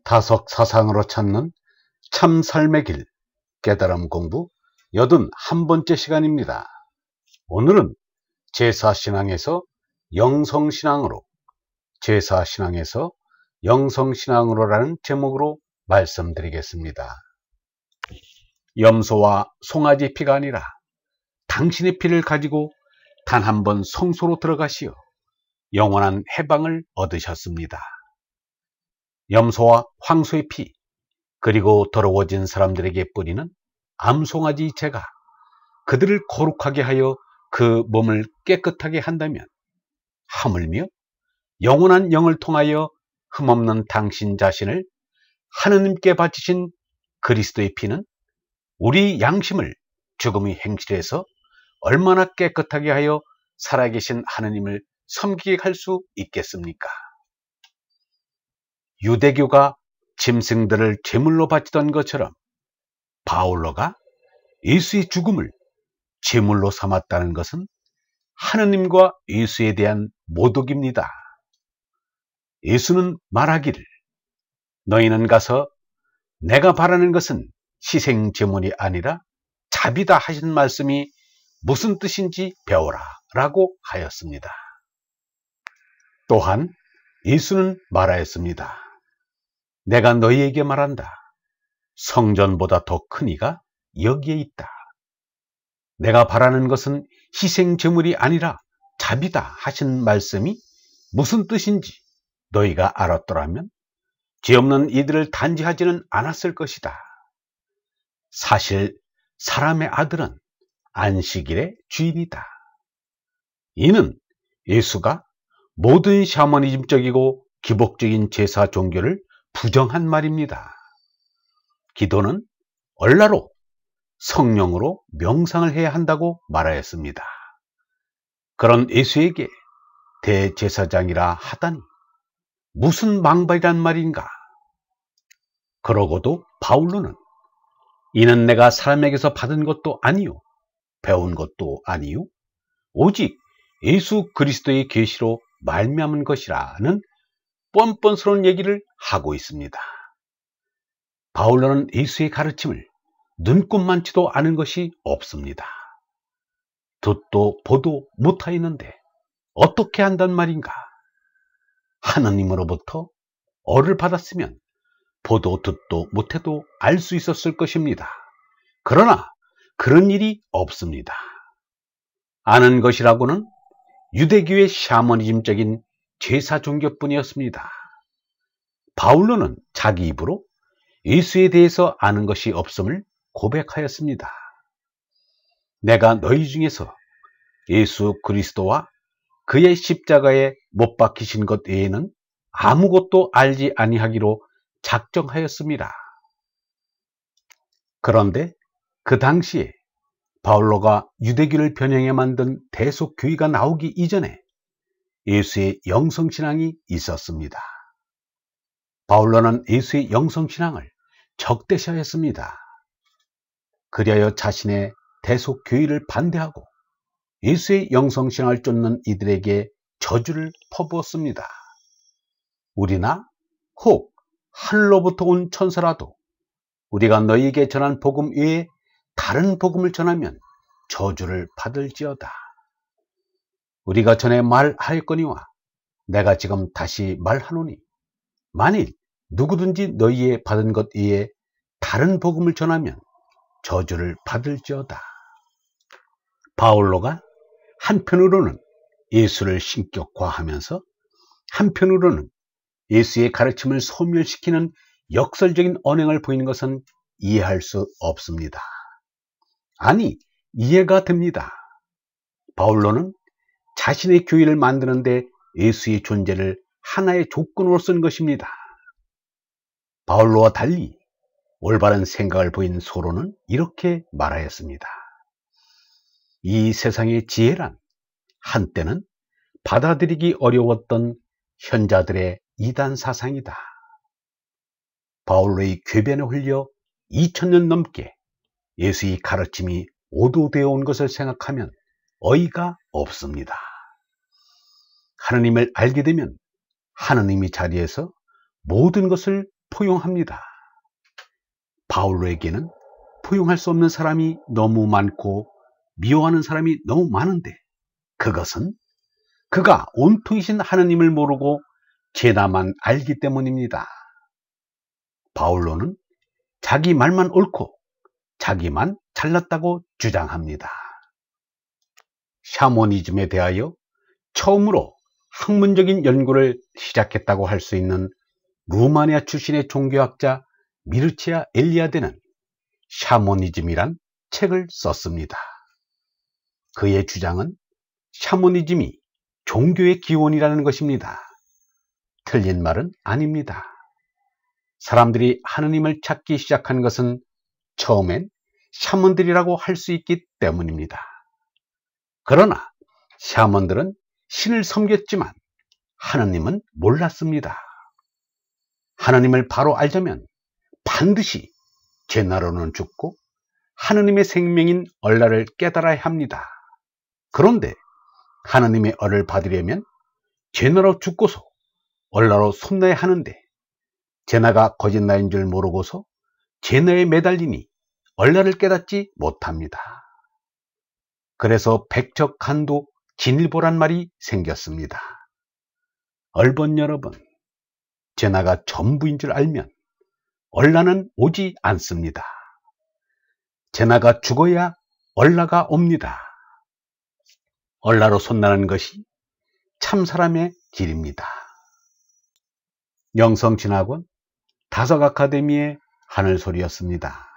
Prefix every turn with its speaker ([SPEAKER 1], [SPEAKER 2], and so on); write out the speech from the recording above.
[SPEAKER 1] 다석 사상으로 찾는 참 삶의 길 깨달음 공부 81번째 시간입니다. 오늘은 제사신앙에서 영성신앙으로 제사신앙에서 영성신앙으로라는 제목으로 말씀드리겠습니다. 염소와 송아지 피가 아니라 당신의 피를 가지고 단 한 번 성소로 들어가시어 영원한 해방을 얻으셨습니다. 염소와 황소의 피, 그리고 더러워진 사람들에게 뿌리는 암송아지 제가 그들을 거룩하게 하여 그 몸을 깨끗하게 한다면 하물며 영원한 영을 통하여 흠없는 당신 자신을 하느님께 바치신 그리스도의 피는 우리 양심을 죽음의 행실에서 얼마나 깨끗하게 하여 살아계신 하느님을 섬기게 할 수 있겠습니까? 유대교가 짐승들을 제물로 바치던 것처럼 바울로가 예수의 죽음을 제물로 삼았다는 것은 하느님과 예수에 대한 모독입니다. 예수는 말하기를 너희는 가서 내가 바라는 것은 희생 제물이 아니라 자비다 하신 말씀이 무슨 뜻인지 배워라 라고 하였습니다. 또한 예수는 말하였습니다. 내가 너희에게 말한다. 성전보다 더 큰 이가 여기에 있다. 내가 바라는 것은 희생 제물이 아니라 자비다 하신 말씀이 무슨 뜻인지 너희가 알았더라면 죄 없는 이들을 단죄하지는 않았을 것이다. 사실 사람의 아들은 안식일의 주인이다. 이는 예수가 모든 샤머니즘적이고 기복적인 제사 종교를 부정한 말입니다. 기도는 얼라로 성령으로 명상을 해야 한다고 말하였습니다. 그런 예수에게 대제사장이라 하다니 무슨 망발이란 말인가? 그러고도 바울로는 이는 내가 사람에게서 받은 것도 아니요 배운 것도 아니요 오직 예수 그리스도의 계시로 말미암은 것이라는 뻔뻔스러운 얘기를 하고 있습니다. 바울로는 예수의 가르침을 눈꼽만치도 아는 것이 없습니다. 듣도 보도 못하였는데 어떻게 한단 말인가? 하느님으로부터 어를 받았으면 보도 듣도 못해도 알 수 있었을 것입니다. 그러나 그런 일이 없습니다. 아는 것이라고는 유대교의 샤머니즘적인 제사 종교뿐이었습니다. 바울로는 자기 입으로 예수에 대해서 아는 것이 없음을 고백하였습니다. 내가 너희 중에서 예수 그리스도와 그의 십자가에 못 박히신 것 외에는 아무것도 알지 아니하기로 작정하였습니다. 그런데 그 당시에 바울로가 유대교를 변형해 만든 대속교회가 나오기 이전에 예수의 영성신앙이 있었습니다. 바울로는 예수의 영성신앙을 적대시하였습니다. 그리하여 자신의 대속교회를 반대하고 예수의 영성신앙을 쫓는 이들에게 저주를 퍼부었습니다. 우리나 혹 하늘로부터 온 천사라도 우리가 너희에게 전한 복음 외에 다른 복음을 전하면 저주를 받을지어다. 우리가 전에 말하였거니와 내가 지금 다시 말하노니 만일 누구든지 너희의 받은 것 외에 다른 복음을 전하면 저주를 받을지어다. 바울로가 한편으로는 예수를 신격화하면서 한편으로는 예수의 가르침을 소멸시키는 역설적인 언행을 보이는 것은 이해할 수 없습니다. 아니, 이해가 됩니다. 바울로는 자신의 교회를 만드는데 예수의 존재를 하나의 조건으로 쓴 것입니다. 바울로와 달리 올바른 생각을 보인 소로는 이렇게 말하였습니다. 이 세상의 지혜란 한때는 받아들이기 어려웠던 현자들의 이단 사상이다. 바울로의 궤변에 홀려 2000년 넘게 예수의 가르침이 오도되어 온 것을 생각하면 어이가 없습니다. 하느님을 알게 되면 하느님의 자리에서 모든 것을 포용합니다. 바울로에게는 포용할 수 없는 사람이 너무 많고 미워하는 사람이 너무 많은데 그것은 그가 온통이신 하느님을 모르고 죄나만 알기 때문입니다. 바울로는 자기 말만 옳고 자기만 잘났다고 주장합니다. 샤머니즘에 대하여 처음으로 학문적인 연구를 시작했다고 할 수 있는 루마니아 출신의 종교학자 미르치아 엘리아데는 샤머니즘이란 책을 썼습니다. 그의 주장은 샤머니즘이 종교의 기원이라는 것입니다. 틀린 말은 아닙니다. 사람들이 하느님을 찾기 시작한 것은 처음엔 샤먼들이라고 할 수 있기 때문입니다. 그러나 샤먼들은 신을 섬겼지만 하느님은 몰랐습니다. 하느님을 바로 알자면 반드시 제나로는 죽고 하느님의 생명인 얼라를 깨달아야 합니다. 그런데 하느님의 얼을 받으려면 제나로 죽고서 얼라로 손나야 하는데 제나가 거짓말인 줄 모르고서 제나에 매달리니 얼라를 깨닫지 못합니다. 그래서 백척간도 진일보란 말이 생겼습니다. 얼번 여러분, 제나가 전부인 줄 알면 얼라는 오지 않습니다. 제나가 죽어야 얼라가 옵니다. 얼라로 손나는 것이 참사람의 길입니다. 영성진학원 다석아카데미의 하늘소리였습니다.